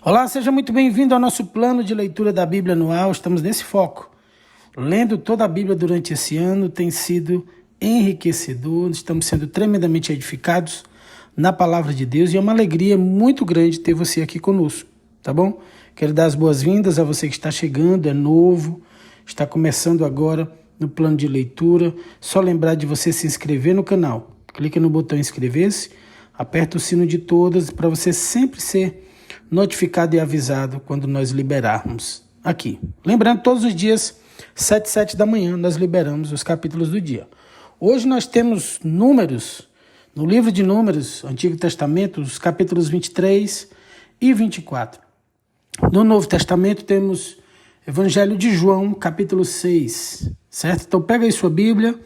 Olá, seja muito bem-vindo ao nosso plano de leitura da Bíblia anual. Estamos nesse foco. Lendo toda a Bíblia durante esse ano tem sido enriquecedor, estamos sendo tremendamente edificados na palavra de Deus e é uma alegria muito grande ter você aqui conosco, tá bom? Quero dar as boas-vindas a você que está chegando, é novo, está começando agora no plano de leitura. Só lembrar de você se inscrever no canal. Clique no botão inscrever-se, aperta o sino de todas para você sempre ser notificado e avisado quando nós liberarmos aqui. Lembrando, todos os dias, 7 da manhã, nós liberamos os capítulos do dia. Hoje nós temos Números, no livro de Números, Antigo Testamento, os capítulos 23 e 24. No Novo Testamento temos Evangelho de João, capítulo 6, certo? Então pega aí sua Bíblia,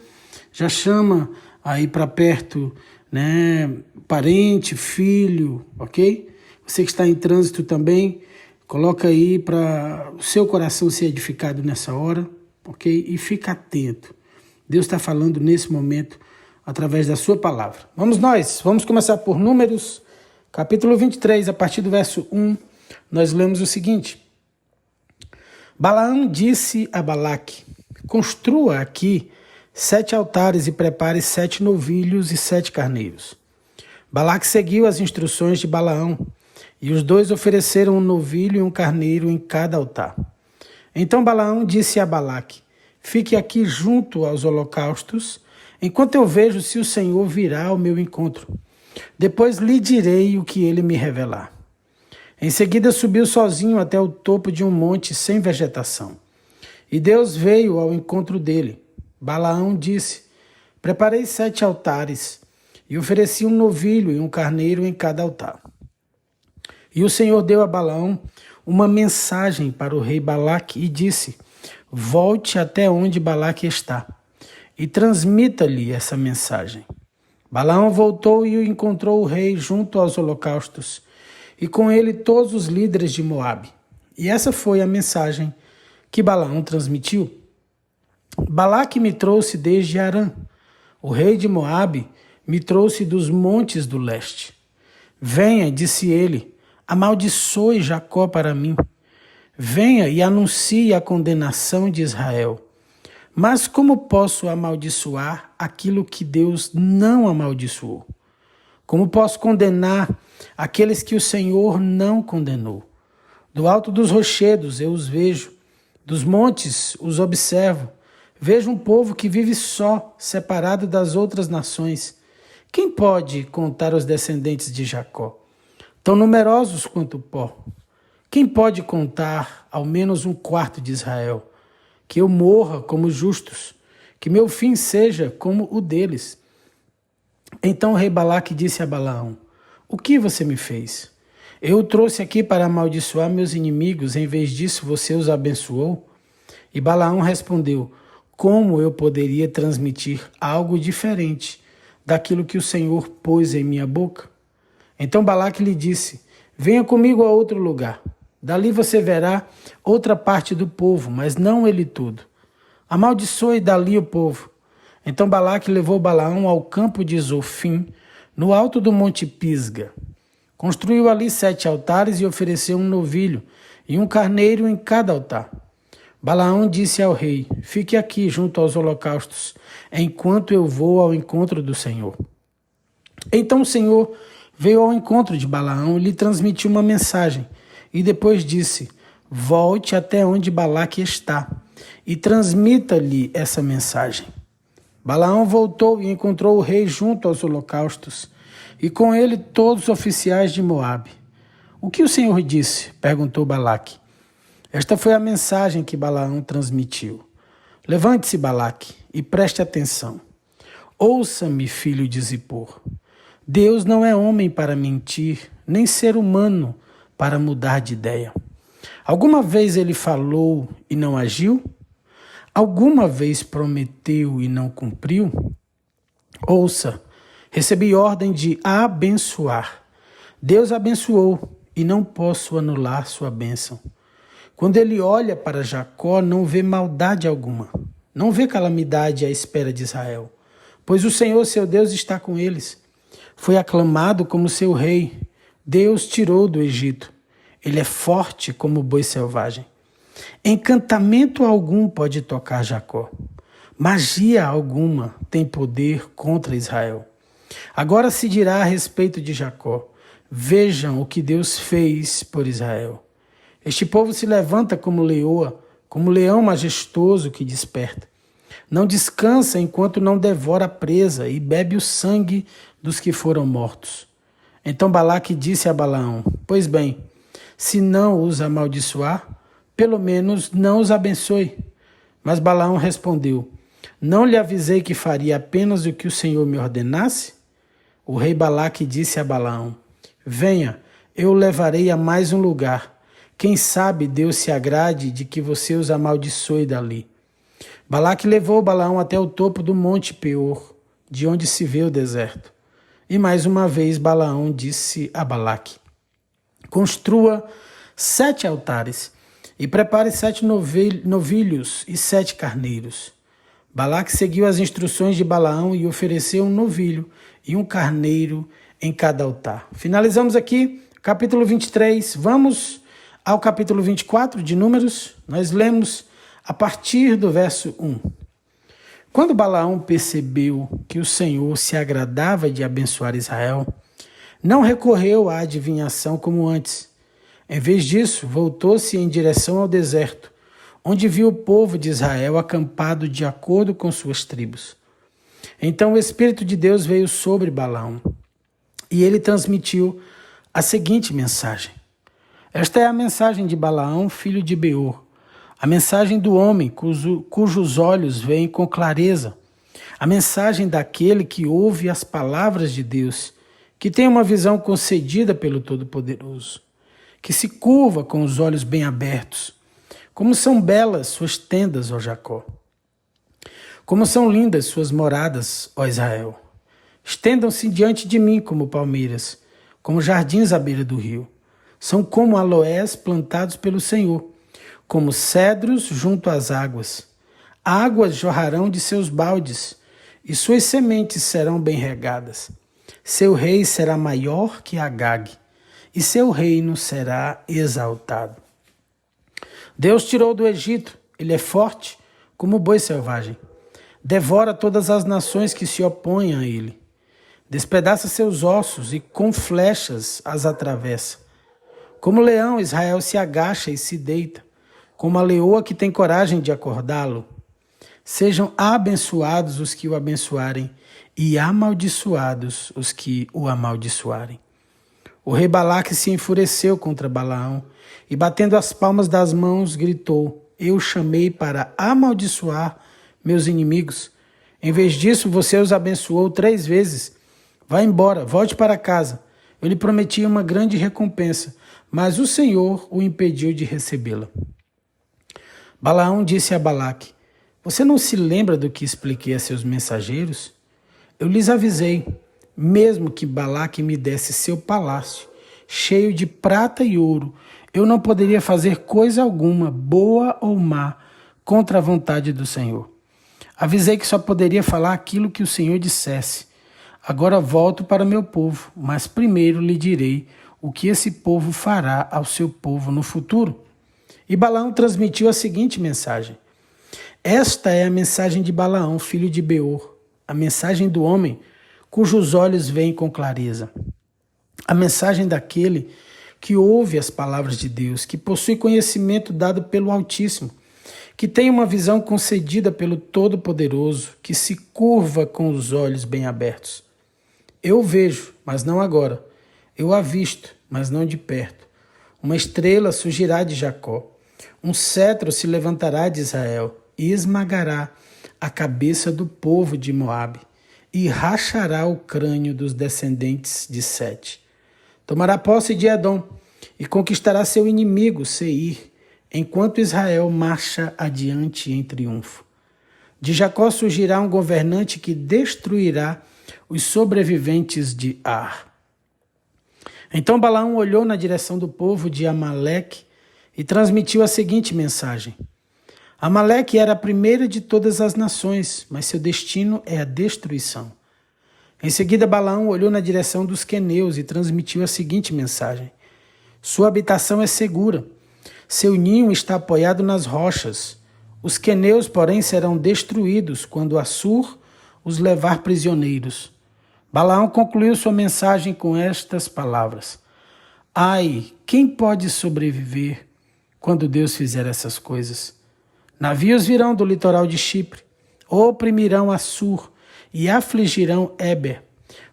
já chama aí para perto, né, parente, filho, ok? Você que está em trânsito também, coloca aí para o seu coração ser edificado nessa hora, ok? E fica atento. Deus está falando nesse momento através da sua palavra. Vamos começar por Números, capítulo 23, a partir do verso 1, nós lemos o seguinte. Balaão disse a Balaque, construa aqui 7 altares e prepare 7 novilhos e 7 carneiros. Balaque seguiu as instruções de Balaão, e os dois ofereceram um novilho e um carneiro em cada altar. Então Balaão disse a Balaque, fique aqui junto aos holocaustos, enquanto eu vejo se o Senhor virá ao meu encontro. Depois lhe direi o que ele me revelar. Em seguida subiu sozinho até o topo de um monte sem vegetação. E Deus veio ao encontro dele. Balaão disse, preparei 7 altares, e ofereci um novilho e um carneiro em cada altar. E o Senhor deu a Balaão uma mensagem para o rei Balaque e disse, volte até onde Balaque está e transmita-lhe essa mensagem. Balaão voltou e encontrou o rei junto aos holocaustos e com ele todos os líderes de Moabe. E essa foi a mensagem que Balaão transmitiu. Balaque me trouxe desde Arã. O rei de Moabe me trouxe dos montes do leste. Venha, disse ele, amaldiçoe Jacó para mim. Venha e anuncie a condenação de Israel. Mas como posso amaldiçoar aquilo que Deus não amaldiçoou? Como posso condenar aqueles que o Senhor não condenou? Do alto dos rochedos eu os vejo, dos montes os observo. Vejo um povo que vive só, separado das outras nações. Quem pode contar os descendentes de Jacó? Tão numerosos quanto o pó. Quem pode contar ao menos 1/4 de Israel? Que eu morra como justos, que meu fim seja como o deles. Então o rei Balaque disse a Balaão, o que você me fez? Eu o trouxe aqui para amaldiçoar meus inimigos, em vez disso você os abençoou? E Balaão respondeu, como eu poderia transmitir algo diferente daquilo que o Senhor pôs em minha boca? Então Balaque lhe disse, venha comigo a outro lugar. Dali você verá outra parte do povo, mas não ele tudo. Amaldiçoe dali o povo. Então Balaque levou Balaão ao campo de Zofim, no alto do monte Pisga. Construiu ali 7 altares e ofereceu um novilho e um carneiro em cada altar. Balaão disse ao rei, fique aqui junto aos holocaustos, enquanto eu vou ao encontro do Senhor. Então o Senhor veio ao encontro de Balaão e lhe transmitiu uma mensagem, e depois disse, volte até onde Balaque está, e transmita-lhe essa mensagem. Balaão voltou e encontrou o rei junto aos holocaustos, e com ele todos os oficiais de Moabe. O que o Senhor disse? Perguntou Balaque. Esta foi a mensagem que Balaão transmitiu. Levante-se, Balaque, e preste atenção. Ouça-me, filho de Zippor. Deus não é homem para mentir, nem ser humano para mudar de ideia. Alguma vez ele falou e não agiu? Alguma vez prometeu e não cumpriu? Ouça, recebi ordem de abençoar. Deus abençoou e não posso anular sua bênção. Quando ele olha para Jacó, não vê maldade alguma, não vê calamidade à espera de Israel, pois o Senhor, seu Deus, está com eles. Foi aclamado como seu rei. Deus tirou do Egito. Ele é forte como o boi selvagem. Encantamento algum pode tocar Jacó. Magia alguma tem poder contra Israel. Agora se dirá a respeito de Jacó: vejam o que Deus fez por Israel. Este povo se levanta como leoa, como leão majestoso que desperta. Não descansa enquanto não devora a presa e bebe o sangue dos que foram mortos. Então Balaque disse a Balaão: pois bem, se não os amaldiçoar, pelo menos não os abençoe. Mas Balaão respondeu: não lhe avisei que faria apenas o que o Senhor me ordenasse? O rei Balaque disse a Balaão: venha, eu o levarei a mais um lugar. Quem sabe Deus se agrade de que você os amaldiçoe dali. Balaque levou Balaão até o topo do monte Peor, de onde se vê o deserto. E mais uma vez Balaão disse a Balaque: construa 7 altares e prepare 7 novilhos e 7 carneiros. Balaque seguiu as instruções de Balaão e ofereceu um novilho e um carneiro em cada altar. Finalizamos aqui capítulo 23. Vamos ao capítulo 24 de Números. Nós lemos a partir do verso 1. Quando Balaão percebeu que o Senhor se agradava de abençoar Israel, não recorreu à adivinhação como antes. Em vez disso, voltou-se em direção ao deserto, onde viu o povo de Israel acampado de acordo com suas tribos. Então o Espírito de Deus veio sobre Balaão, e ele transmitiu a seguinte mensagem. Esta é a mensagem de Balaão, filho de Beor, a mensagem do homem cujos olhos veem com clareza, a mensagem daquele que ouve as palavras de Deus, que tem uma visão concedida pelo Todo-Poderoso, que se curva com os olhos bem abertos. Como são belas suas tendas, ó Jacó! Como são lindas suas moradas, ó Israel! Estendam-se diante de mim como palmeiras, como jardins à beira do rio. São como aloés plantados pelo Senhor, como cedros junto às águas. Águas jorrarão de seus baldes, e suas sementes serão bem regadas. Seu rei será maior que Agag, e seu reino será exaltado. Deus tirou do Egito, ele é forte como o boi selvagem. Devora todas as nações que se opõem a ele. Despedaça seus ossos e com flechas as atravessa. Como leão, Israel se agacha e se deita, como a leoa que tem coragem de acordá-lo. Sejam abençoados os que o abençoarem e amaldiçoados os que o amaldiçoarem. O rei Balaque se enfureceu contra Balaão e, batendo as palmas das mãos, gritou: eu chamei para amaldiçoar meus inimigos. Em vez disso, você os abençoou 3 vezes. Vá embora, volte para casa. Eu lhe prometi uma grande recompensa, mas o Senhor o impediu de recebê-la. Balaão disse a Balaque: você não se lembra do que expliquei a seus mensageiros? Eu lhes avisei, mesmo que Balaque me desse seu palácio, cheio de prata e ouro, eu não poderia fazer coisa alguma, boa ou má, contra a vontade do Senhor. Avisei que só poderia falar aquilo que o Senhor dissesse. Agora volto para meu povo, mas primeiro lhe direi o que esse povo fará ao seu povo no futuro. E Balaão transmitiu a seguinte mensagem. Esta é a mensagem de Balaão, filho de Beor, a mensagem do homem cujos olhos veem com clareza. A mensagem daquele que ouve as palavras de Deus, que possui conhecimento dado pelo Altíssimo, que tem uma visão concedida pelo Todo-Poderoso, que se curva com os olhos bem abertos. Eu vejo, mas não agora. Eu avisto, mas não de perto. Uma estrela surgirá de Jacó. Um cetro se levantará de Israel e esmagará a cabeça do povo de Moabe e rachará o crânio dos descendentes de Sete. Tomará posse de Edom e conquistará seu inimigo, Seir, enquanto Israel marcha adiante em triunfo. De Jacó surgirá um governante que destruirá os sobreviventes de Ar. Então Balaão olhou na direção do povo de Amaleque e transmitiu a seguinte mensagem. Amaleque era a primeira de todas as nações, mas seu destino é a destruição. Em seguida, Balaão olhou na direção dos queneus e transmitiu a seguinte mensagem. Sua habitação é segura. Seu ninho está apoiado nas rochas. Os queneus, porém, serão destruídos quando Assur os levar prisioneiros. Balaão concluiu sua mensagem com estas palavras: Ai, quem pode sobreviver quando Deus fizer essas coisas? Navios virão do litoral de Chipre, oprimirão Assur e afligirão Éber,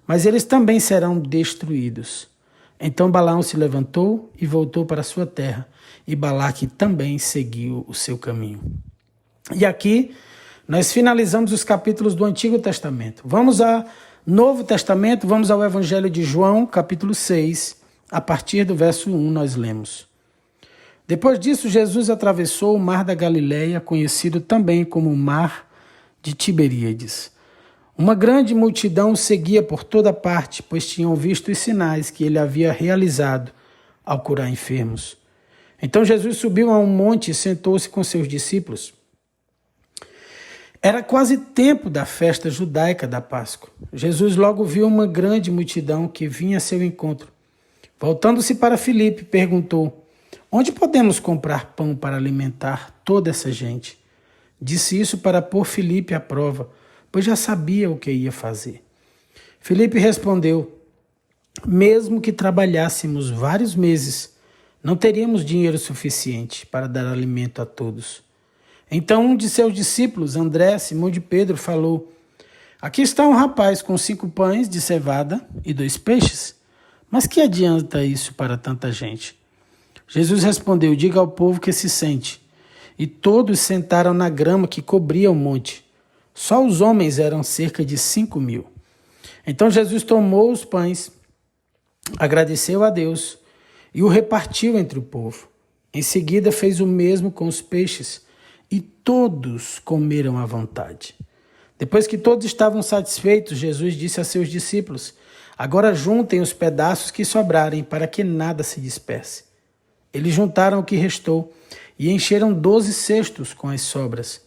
mas eles também serão destruídos. Então Balaão se levantou e voltou para sua terra, e Balaque também seguiu o seu caminho. E aqui nós finalizamos os capítulos do Antigo Testamento. Vamos ao Novo Testamento, vamos ao Evangelho de João, capítulo 6, a partir do verso 1 nós lemos. Depois disso, Jesus atravessou o mar da Galileia, conhecido também como o mar de Tiberíades. Uma grande multidão o seguia por toda parte, pois tinham visto os sinais que ele havia realizado ao curar enfermos. Então Jesus subiu a um monte e sentou-se com seus discípulos. Era quase tempo da festa judaica da Páscoa. Jesus logo viu uma grande multidão que vinha a seu encontro. Voltando-se para Filipe, perguntou: Onde podemos comprar pão para alimentar toda essa gente? Disse isso para pôr Filipe à prova, pois já sabia o que ia fazer. Filipe respondeu: Mesmo que trabalhássemos vários meses, não teríamos dinheiro suficiente para dar alimento a todos. Então um de seus discípulos, André, Simão de Pedro, falou: Aqui está um rapaz com 5 pães de cevada e 2 peixes. Mas que adianta isso para tanta gente? Jesus respondeu: Diga ao povo que se sente. E todos sentaram na grama que cobria o monte. Só os homens eram cerca de 5.000. Então Jesus tomou os pães, agradeceu a Deus e o repartiu entre o povo. Em seguida fez o mesmo com os peixes, e todos comeram à vontade. Depois que todos estavam satisfeitos, Jesus disse a seus discípulos: Agora juntem os pedaços que sobrarem, para que nada se disperse. Eles juntaram o que restou e encheram 12 cestos com as sobras.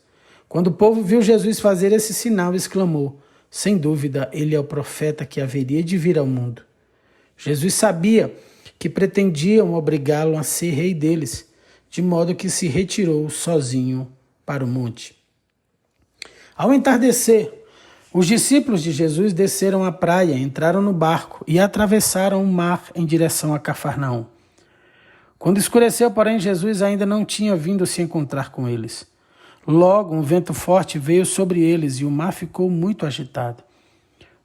Quando o povo viu Jesus fazer esse sinal, exclamou: Sem dúvida, ele é o profeta que haveria de vir ao mundo. Jesus sabia que pretendiam obrigá-lo a ser rei deles, de modo que se retirou sozinho para o monte. Ao entardecer, os discípulos de Jesus desceram a praia, entraram no barco e atravessaram o mar em direção a Cafarnaum. Quando escureceu, porém, Jesus ainda não tinha vindo se encontrar com eles. Logo, um vento forte veio sobre eles e o mar ficou muito agitado.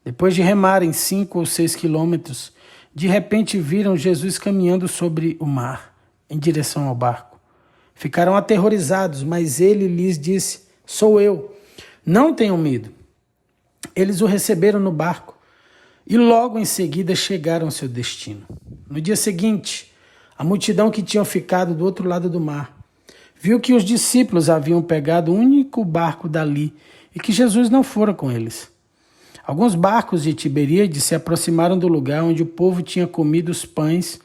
Depois de remarem 5 ou 6 quilômetros, de repente viram Jesus caminhando sobre o mar, em direção ao barco. Ficaram aterrorizados, mas ele lhes disse: Sou eu, não tenham medo. Eles o receberam no barco e logo em seguida chegaram ao seu destino. No dia seguinte, a multidão que tinha ficado do outro lado do mar viu que os discípulos haviam pegado o único barco dali e que Jesus não fora com eles. Alguns barcos de Tiberíades se aproximaram do lugar onde o povo tinha comido os pães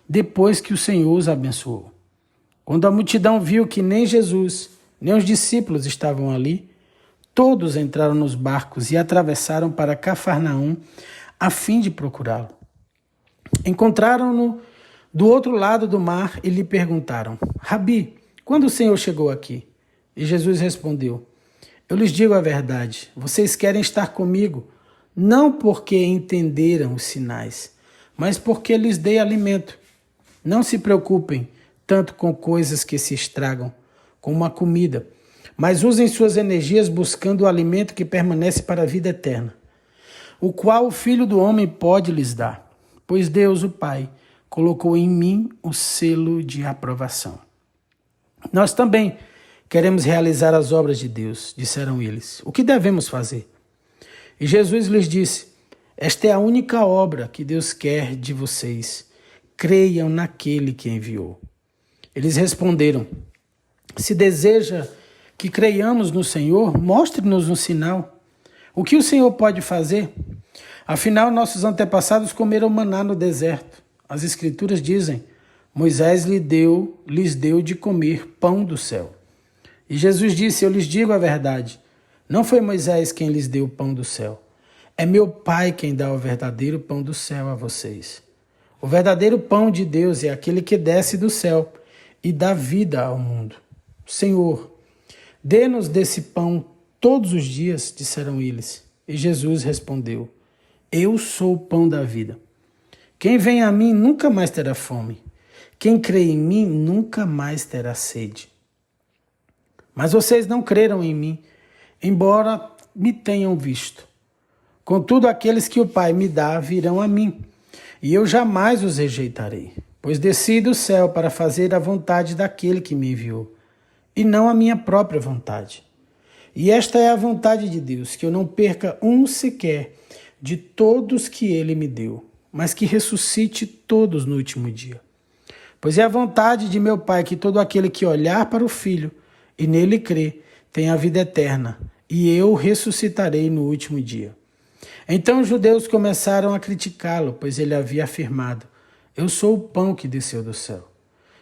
depois que o Senhor os abençoou. Quando a multidão viu que nem Jesus, nem os discípulos estavam ali, todos entraram nos barcos e atravessaram para Cafarnaum a fim de procurá-lo. Encontraram-no do outro lado do mar e lhe perguntaram: Rabi, quando o Senhor chegou aqui? E Jesus respondeu: Eu lhes digo a verdade, vocês querem estar comigo, não porque entenderam os sinais, mas porque lhes dei alimento. Não se preocupem tanto com coisas que se estragam, como a comida, mas usem suas energias buscando o alimento que permanece para a vida eterna, o qual o Filho do Homem pode lhes dar, pois Deus, o Pai, colocou em mim o selo de aprovação. Nós também queremos realizar as obras de Deus, disseram eles. O que devemos fazer? E Jesus lhes disse: Esta é a única obra que Deus quer de vocês. Creiam naquele que enviou. Eles responderam: Se deseja que creiamos no Senhor, mostre-nos um sinal. O que o Senhor pode fazer? Afinal, nossos antepassados comeram maná no deserto. As Escrituras dizem: Moisés lhes deu de comer pão do céu. E Jesus disse: Eu lhes digo a verdade. Não foi Moisés quem lhes deu o pão do céu. É meu Pai quem dá o verdadeiro pão do céu a vocês. O verdadeiro pão de Deus é aquele que desce do céu e dá vida ao mundo. Senhor, dê-nos desse pão todos os dias, disseram eles. E Jesus respondeu, eu sou o pão da vida. Quem vem a mim nunca mais terá fome. Quem crê em mim nunca mais terá sede. Mas vocês não creram em mim, embora me tenham visto. Contudo, aqueles que o Pai me dá virão a mim, e eu jamais os rejeitarei, pois desci do céu para fazer a vontade daquele que me enviou, e não a minha própria vontade. E esta é a vontade de Deus, que eu não perca um sequer de todos que ele me deu, mas que ressuscite todos no último dia. Pois é a vontade de meu Pai que todo aquele que olhar para o Filho e nele crê tenha a vida eterna, e eu ressuscitarei no último dia. Então os judeus começaram a criticá-lo, pois ele havia afirmado, eu sou o pão que desceu do céu.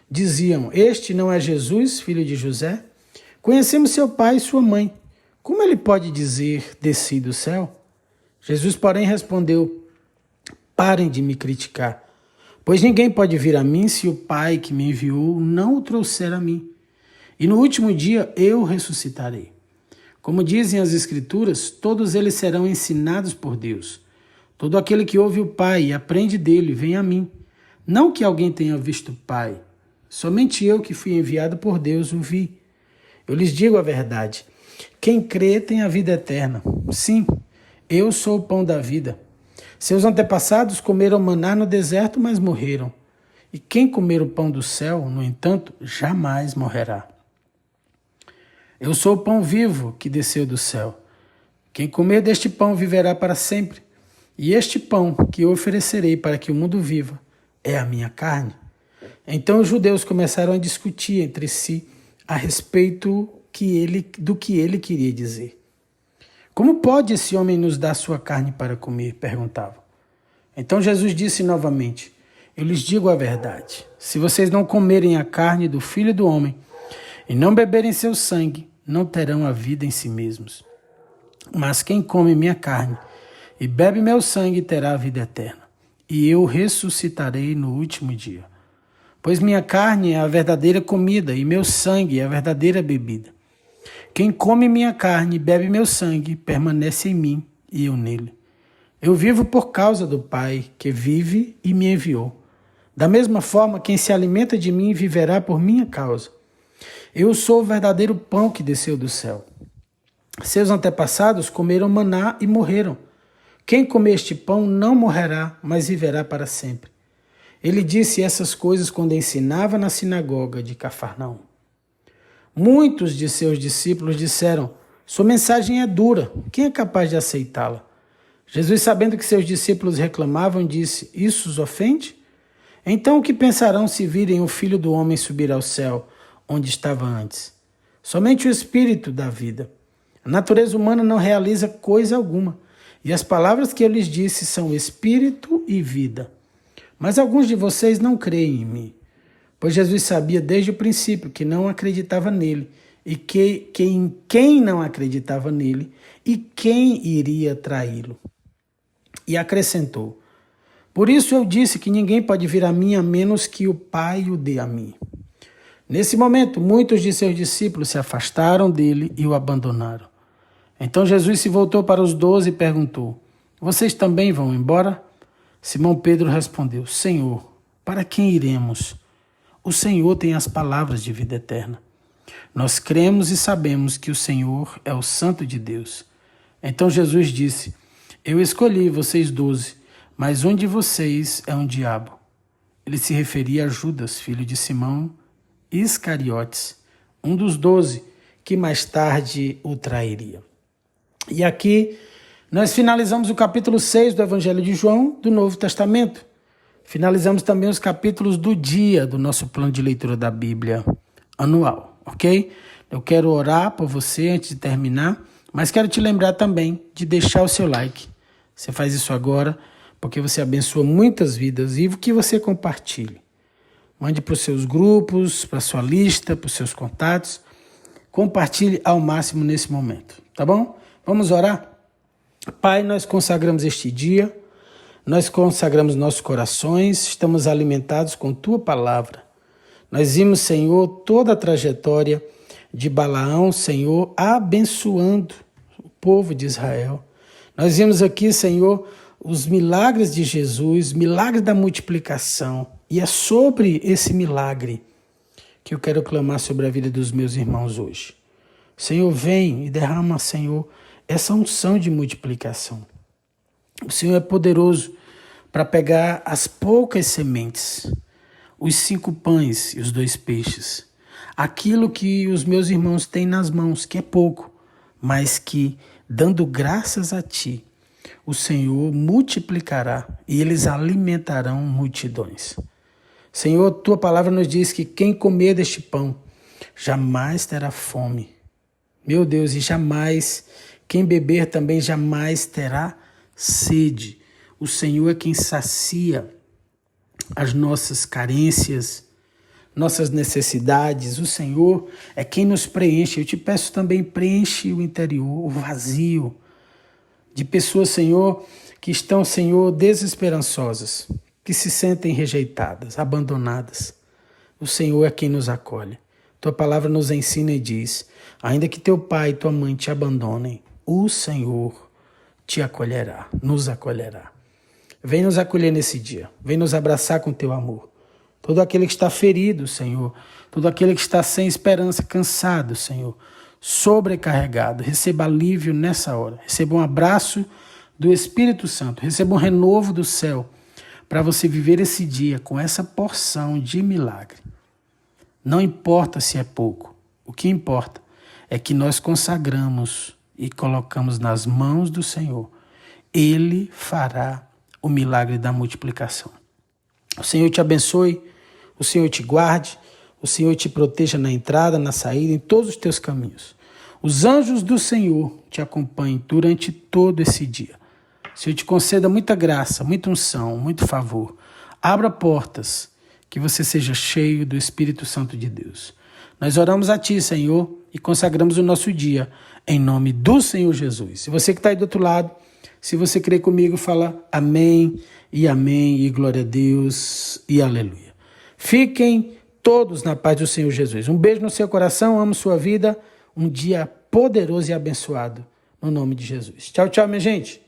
Diziam, este não é Jesus, filho de José? Conhecemos seu pai e sua mãe. Como ele pode dizer, desci do céu? Jesus, porém, respondeu, parem de me criticar, pois ninguém pode vir a mim se o Pai que me enviou não o trouxer a mim. E no último dia eu ressuscitarei. Como dizem as Escrituras, todos eles serão ensinados por Deus. Todo aquele que ouve o Pai e aprende dele, vem a mim. Não que alguém tenha visto o Pai, somente eu que fui enviado por Deus o vi. Eu lhes digo a verdade, quem crê tem a vida eterna. Sim, eu sou o pão da vida. Seus antepassados comeram maná no deserto, mas morreram. E quem comer o pão do céu, no entanto, jamais morrerá. Eu sou o pão vivo que desceu do céu. Quem comer deste pão viverá para sempre. E este pão que eu oferecerei para que o mundo viva é a minha carne. Então os judeus começaram a discutir entre si a respeito do que ele queria dizer. Como pode esse homem nos dar sua carne para comer? Perguntavam. Então Jesus disse novamente, eu lhes digo a verdade, se vocês não comerem a carne do Filho do Homem e não beberem seu sangue, não terão a vida em si mesmos. Mas quem come minha carne e bebe meu sangue terá a vida eterna, e eu ressuscitarei no último dia. Pois minha carne é a verdadeira comida e meu sangue é a verdadeira bebida. Quem come minha carne e bebe meu sangue permanece em mim e eu nele. Eu vivo por causa do Pai que vive e me enviou. Da mesma forma, quem se alimenta de mim viverá por minha causa. Eu sou o verdadeiro pão que desceu do céu. Seus antepassados comeram maná e morreram. Quem comer este pão não morrerá, mas viverá para sempre. Ele disse essas coisas quando ensinava na sinagoga de Cafarnaum. Muitos de seus discípulos disseram, sua mensagem é dura, quem é capaz de aceitá-la? Jesus, sabendo que seus discípulos reclamavam, disse, isso os ofende? Então o que pensarão se virem o Filho do Homem subir ao céu, onde estava antes? Somente o Espírito dá vida. A natureza humana não realiza coisa alguma, e as palavras que eu lhes disse são Espírito e vida. Mas alguns de vocês não creem em mim, pois Jesus sabia desde o princípio que não acreditava nele, e quem não acreditava nele, e quem iria traí-lo. E acrescentou, por isso eu disse que ninguém pode vir a mim a menos que o Pai o dê a mim. Nesse momento, muitos de seus discípulos se afastaram dele e o abandonaram. Então Jesus se voltou para os 12 e perguntou, vocês também vão embora? Simão Pedro respondeu, Senhor, para quem iremos? O Senhor tem as palavras de vida eterna. Nós cremos e sabemos que o Senhor é o Santo de Deus. Então Jesus disse, eu escolhi vocês 12, mas um de vocês é um diabo. Ele se referia a Judas, filho de Simão Iscariotes, um dos 12, que mais tarde o trairia. E aqui nós finalizamos o capítulo 6 do Evangelho de João, do Novo Testamento. Finalizamos também os capítulos do dia do nosso plano de leitura da Bíblia anual, ok? Eu quero orar por você antes de terminar, mas quero te lembrar também de deixar o seu like. Você faz isso agora, porque você abençoa muitas vidas e que você compartilhe. Mande para os seus grupos, para a sua lista, para os seus contatos. Compartilhe ao máximo nesse momento, tá bom? Vamos orar? Pai, nós consagramos este dia Nós consagramos nossos corações, estamos alimentados com Tua palavra. Nós vimos, Senhor, toda a trajetória de Balaão, Senhor, abençoando o povo de Israel. Nós vimos aqui, Senhor, os milagres de Jesus, milagre da multiplicação. E é sobre esse milagre que eu quero clamar sobre a vida dos meus irmãos hoje. Senhor, vem e derrama, Senhor, essa unção de multiplicação. O Senhor é poderoso para pegar as poucas sementes, os 5 pães e os 2 peixes, aquilo que os meus irmãos têm nas mãos, que é pouco, mas que, dando graças a Ti, o Senhor multiplicará e eles alimentarão multidões. Senhor, Tua palavra nos diz que quem comer deste pão jamais terá fome. Meu Deus, e jamais, quem beber também jamais terá sede. O Senhor é quem sacia as nossas carências, nossas necessidades. O Senhor é quem nos preenche. Eu te peço também, preenche o interior, o vazio de pessoas, Senhor, que estão, Senhor, desesperançosas, que se sentem rejeitadas, abandonadas. O Senhor é quem nos acolhe. Tua palavra nos ensina e diz, ainda que teu pai e tua mãe te abandonem, o Senhor te acolherá, nos acolherá. Vem nos acolher nesse dia, vem nos abraçar com teu amor. Todo aquele que está ferido, Senhor, todo aquele que está sem esperança, cansado, Senhor, sobrecarregado, receba alívio nessa hora, receba um abraço do Espírito Santo, receba um renovo do céu, para você viver esse dia com essa porção de milagre. Não importa se é pouco, o que importa é que nós consagramos e colocamos nas mãos do Senhor. Ele fará o milagre da multiplicação. O Senhor te abençoe, o Senhor te guarde, o Senhor te proteja na entrada, na saída, em todos os teus caminhos. Os anjos do Senhor te acompanhem durante todo esse dia. O Senhor te conceda muita graça, muita unção, muito favor. Abra portas, que você seja cheio do Espírito Santo de Deus. Nós oramos a Ti, Senhor, e consagramos o nosso dia em nome do Senhor Jesus. Se você que está aí do outro lado, se você crê comigo, fala amém, e glória a Deus, e aleluia. Fiquem todos na paz do Senhor Jesus. Um beijo no seu coração, amo sua vida, um dia poderoso e abençoado, no nome de Jesus. Tchau, tchau, minha gente.